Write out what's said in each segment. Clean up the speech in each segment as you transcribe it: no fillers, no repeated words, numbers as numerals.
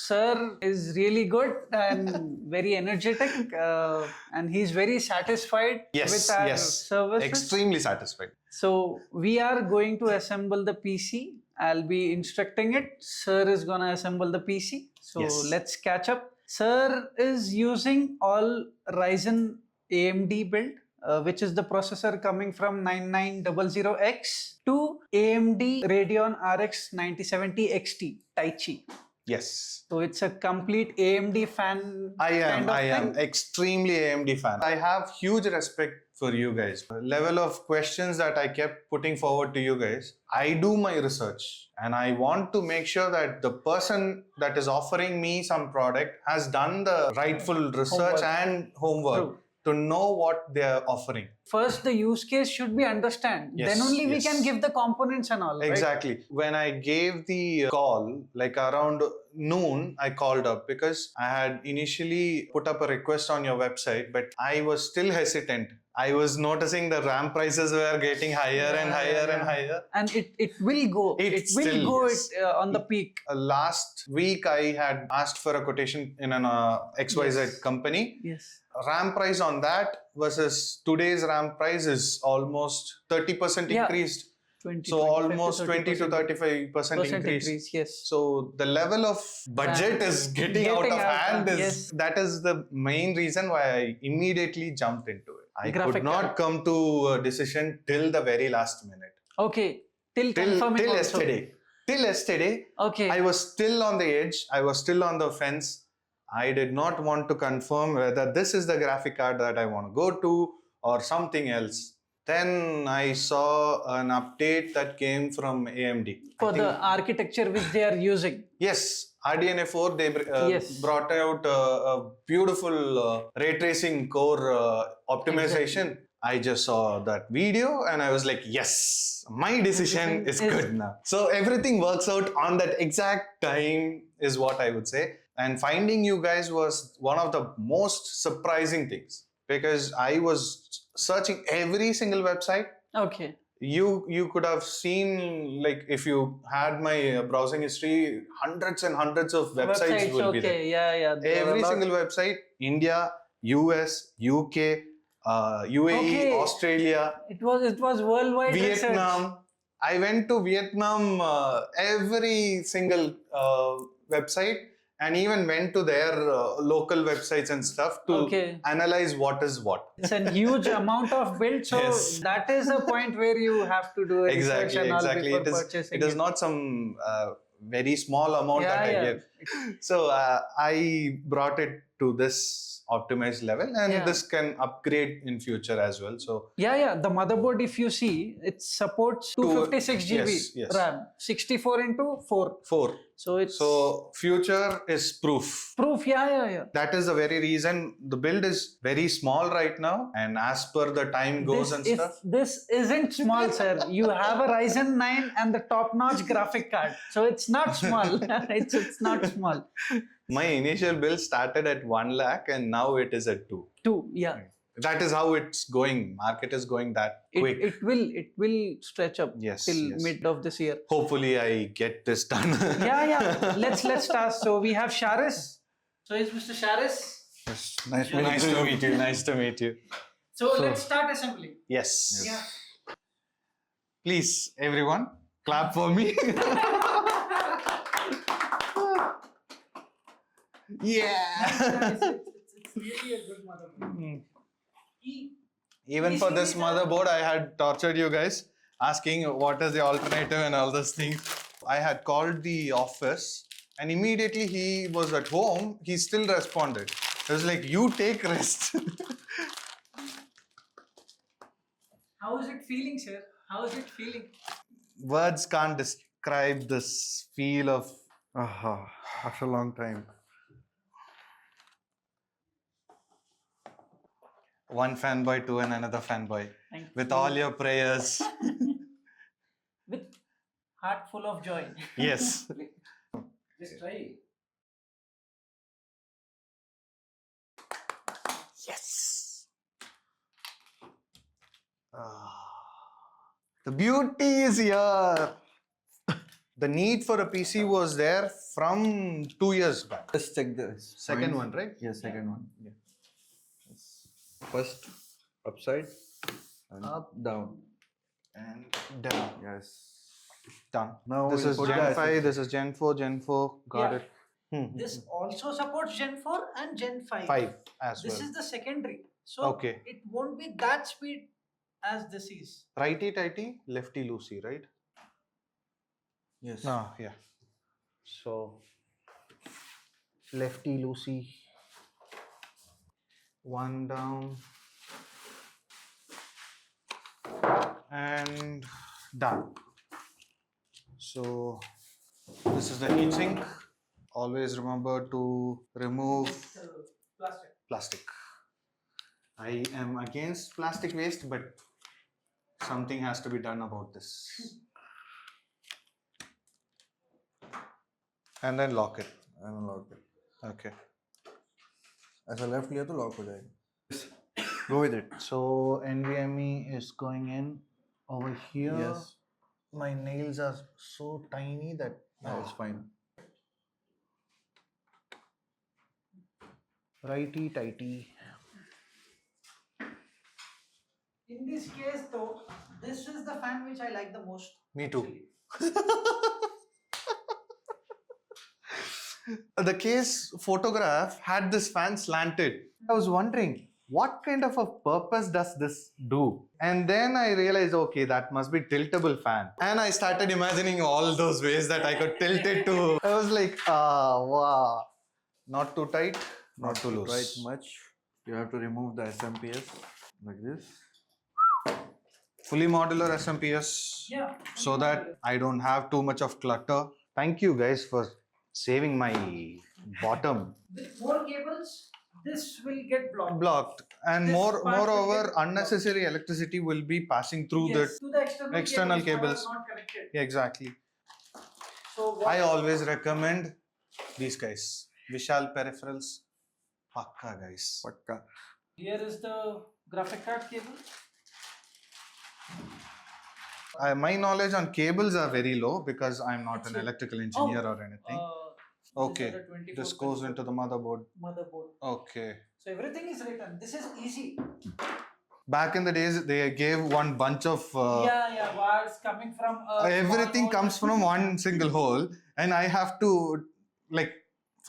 Sir is really good and very energetic, and he's very satisfied with our services. Extremely satisfied. So we are going to assemble the PC. I'll be instructing it. Sir is gonna assemble the PC. So let's catch up. Sir is using all Ryzen AMD build, which is the processor coming from 9900X to AMD Radeon RX 9070 XT Taichi. Yes. So it's a complete AMD fan. I am thing. extremely AMD fan. I have huge respect for you guys. The level of questions that I kept putting forward to you guys. I do my research and I want to make sure that the person that is offering me some product has done the rightful research and homework to know what they are offering. First, the use case should be understand. Then only we can give the components and all. Exactly. Right? When I gave the call, like around noon, I called up because I had initially put up a request on your website, but I was still hesitant. I was noticing the RAM prices were getting higher and higher and higher. And it will go. It will go on the peak. Last week, I had asked for a quotation in an XYZ company. Yes. RAM price on that versus today's RAM price is almost 30% increased. 20, so almost 20 to 35% increase. Yes. So the level of budget is getting out of hand. That is the main reason why I immediately jumped into it. I could not come to a decision till the very last minute. Okay. Till yesterday. Till yesterday. Okay. I was still on the edge. I was still on the fence. I did not want to confirm whether this is the graphic card that I want to go to or something else. Then I saw an update that came from AMD. For the architecture which they are using. Yes, RDNA 4, they brought out a beautiful ray tracing core optimization. Exactly. I just saw that video and I was like, yes, my decision is good now. So everything works out on that exact time is what I would say. And finding you guys was one of the most surprising things because I was searching every single website. Okay. You could have seen, like, if you had my browsing history, hundreds and hundreds of websites will be there. Yeah. Every single website, India, US, UK, UAE, Australia. It was worldwide. Vietnam. Research. I went to Vietnam, every single website. And even went to their local websites and stuff to analyze what is what. It's a huge amount of build, so that is a point where you have to do a research and all before purchasing. It is not some very small amount that I gave. So I brought it to this optimized level, and this can upgrade in future as well. So the motherboard, if you see, it supports 256 GB RAM, 64 into 4. So future is proof. That is the very reason the build is very small right now, and as per the time goes this isn't small, sir. You have a Ryzen 9 and the top-notch graphic card, so it's not small. it's not small. My initial build started at 1 lakh and now it is at 2. That is how it's going. Market is going that quick. It will stretch up till mid of this year. Hopefully I get this done. Let's start. So we have Sharis. So is Mr. Sharis? Yes. Nice to meet you. Nice to meet you. So let's start assembly. Yes. Please, everyone, clap for me. It's really a good motherboard. Even for this motherboard, I had tortured you guys, asking what is the alternative and all those things. I had called the office and immediately he was at home. He still responded. It was like, you take rest. How is it feeling, sir? How is it feeling? Words can't describe this feel of after a long time. One fanboy to another fanboy. With all your prayers. With heart full of joy. Yes. Just try. Yes. The beauty is here. The need for a PC was there from 2 years back. Let's check this. Second one, right? Yes, second one. Yeah. Yes. First, upside and Up. down. And down. Yes. Done. Now This we'll is put Gen the 5, this is Gen 4, Gen 4. Got Yeah. it. This also supports Gen 4 and Gen 5. 5 as This well. is the secondary. So Okay. it won't be that speed as this is. Righty tighty, lefty loosey, right? Yes. Ah, yeah. So, lefty loosey. One down. And done. So, this is the heat sink. Always remember to remove Plastic. plastic. I am against plastic waste, but something has to be done about this. And then lock it. And lock it. Okay. ऐसा left लिया तो lock हो जाएगा. Go with it. So NVMe is going in over here. Yes. My nails are so tiny that It's fine. righty tighty. In this case though, this is the fan which I like the most. Me too. actually. The case photograph had this fan slanted. I was wondering, what kind of a purpose does this do? And then I realized, okay, that must be tiltable fan. And I started imagining all those ways that I could tilt it to. I was like, wow. Not too tight, not too loose. Right much. You have to remove the SMPS like this. Fully modular SMPS. Yeah. So that I don't have too much of clutter. Thank you guys for saving my bottom. With more cables, this will get blocked. And This part will moreover, get unnecessary electricity will be passing through Yes, to the external external cables. that are not connected. the. Exactly. So what I always recommend these guys. Vishal Peripherals. Pakka guys. Pakka. here is the graphic card cable. My knowledge on cables are very low because I'm not an That's it. electrical engineer or anything. These Okay. are the 24 This goes into the motherboard. motherboard. Okay. So everything is written. This is easy. Back in the days, they gave one bunch of yeah, wires coming from everything one comes hole. from one single hole, and I have to like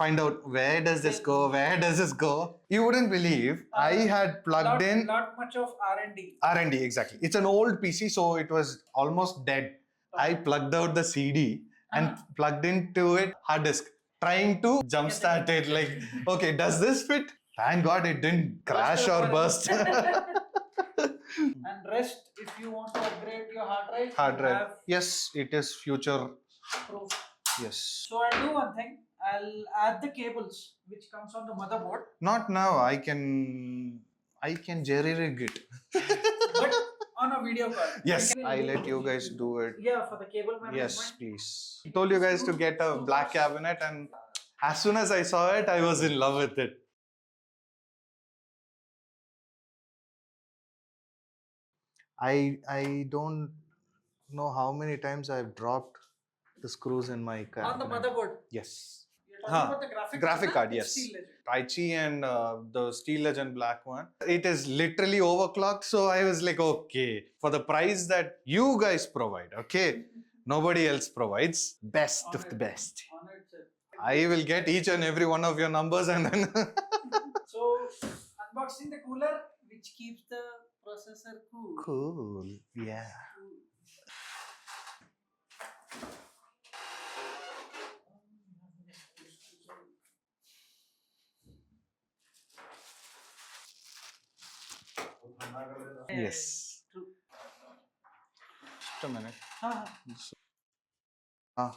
find out where does this go, where does this go. You wouldn't believe I had plugged in Not much of R&D. R&D. Exactly. It's an old PC, so it was almost dead. I plugged out the CD and plugged into it hard disk, trying to jumpstart it. Like, okay, does this fit? Thank God it didn't crash or burst. And rest, if you want to upgrade your hard drive, Hard you drive. have Yes, it is future. proof. Yes. So I'll do one thing. I'll add the cables which comes on the motherboard. Not now. I can jerry rig it. But on a video call. Yes, can I do let you guys do it. Yeah, for the cable management. Yes, please. I told you guys to get a black cabinet, and as soon as I saw it, I was in love with it. I don't know how many times I've dropped the screws in my cabinet. On the motherboard. Yes. You're talking Huh. about the Graphic card, It's yes. Steel Legend. Taichi and the Steel Legend black one. It is literally overclocked. So I was like, okay, for the price that you guys provide, okay, nobody else provides, best of the best. On it, sir. I will get each and every one of your numbers and then. So unboxing the cooler which keeps the processor cool. Cool. Yeah. Yes. True. Just a minute. Ah,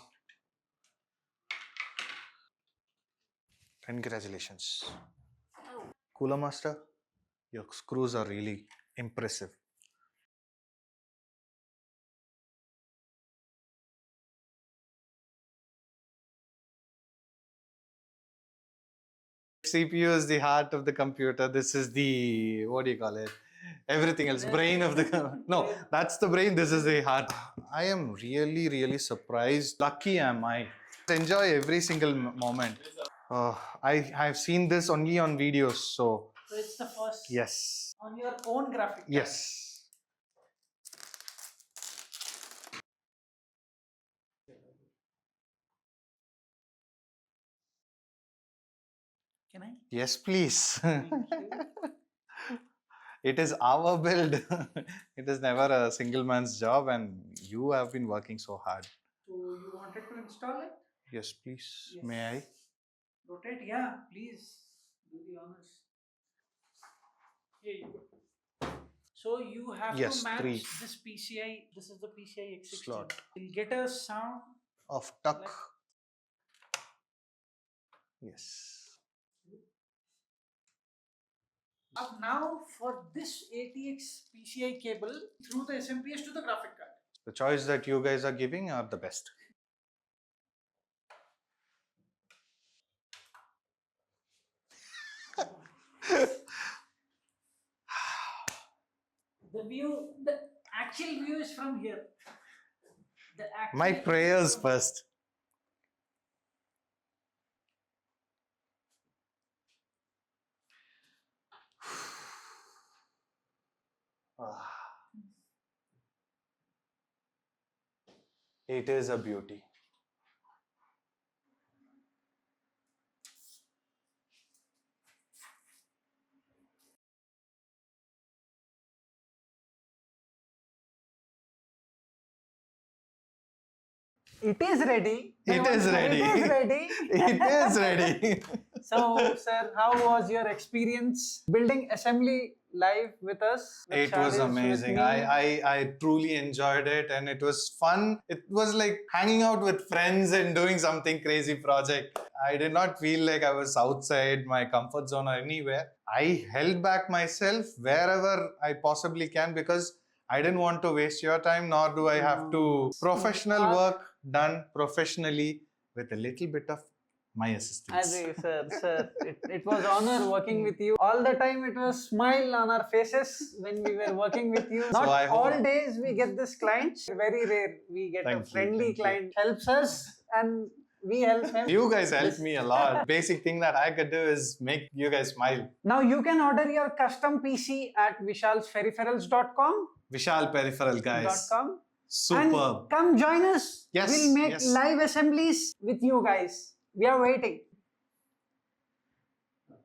Congratulations. Cooler Master, your screws are really impressive. CPU is the heart of the computer. This is the, what do you call it? Everything else, brain of the, no, that's the brain. This is the heart. I am really, really surprised. Lucky am I Enjoy every single moment. I've seen this only on videos, so So it's the first yes. on your own graphic card. Yes. Can I? Yes, please. Thank you. It is our build. It is never a single man's job, and you have been working so hard. So you wanted to install it? Yes, please. Yes. May I? Rotate, yeah, please do the honors. Here you go. So you have Yes, to match 3. this PCI. This is the PCI X16. Slot. You'll get a sound. Of tuck. Like- Yes. Up now for this ATX PCI cable through the SMPS to the graphic card. The choice that you guys are giving are the best. The actual view is from here. My prayers first. It is a beauty. It is ready. It is ready. It is ready. It is ready. So, sir, how was your experience building assembly live with us? With It was Charles, with amazing. me? I truly enjoyed it, and it was fun. It was like hanging out with friends and doing something crazy project. I did not feel like I was outside my comfort zone or anywhere. I held back myself wherever I possibly can because I didn't want to waste your time, nor do I have to professional work done professionally with a little bit of my assistance. Agree, sir. It was honor working with you. All the time it was smile on our faces when we were working with you. Not I all hope- days we get this client. Very rare we get Thank a you, friendly thank you. client. Helps us and we help him. You guys helped me a lot. Basic thing that I could do is make you guys smile. Now you can order your custom PC at vishalsperipherals.com. Vishal Peripheral guys. .com. Superb. And come join us. Yes, We'll make yes. live assemblies with you guys. We are waiting.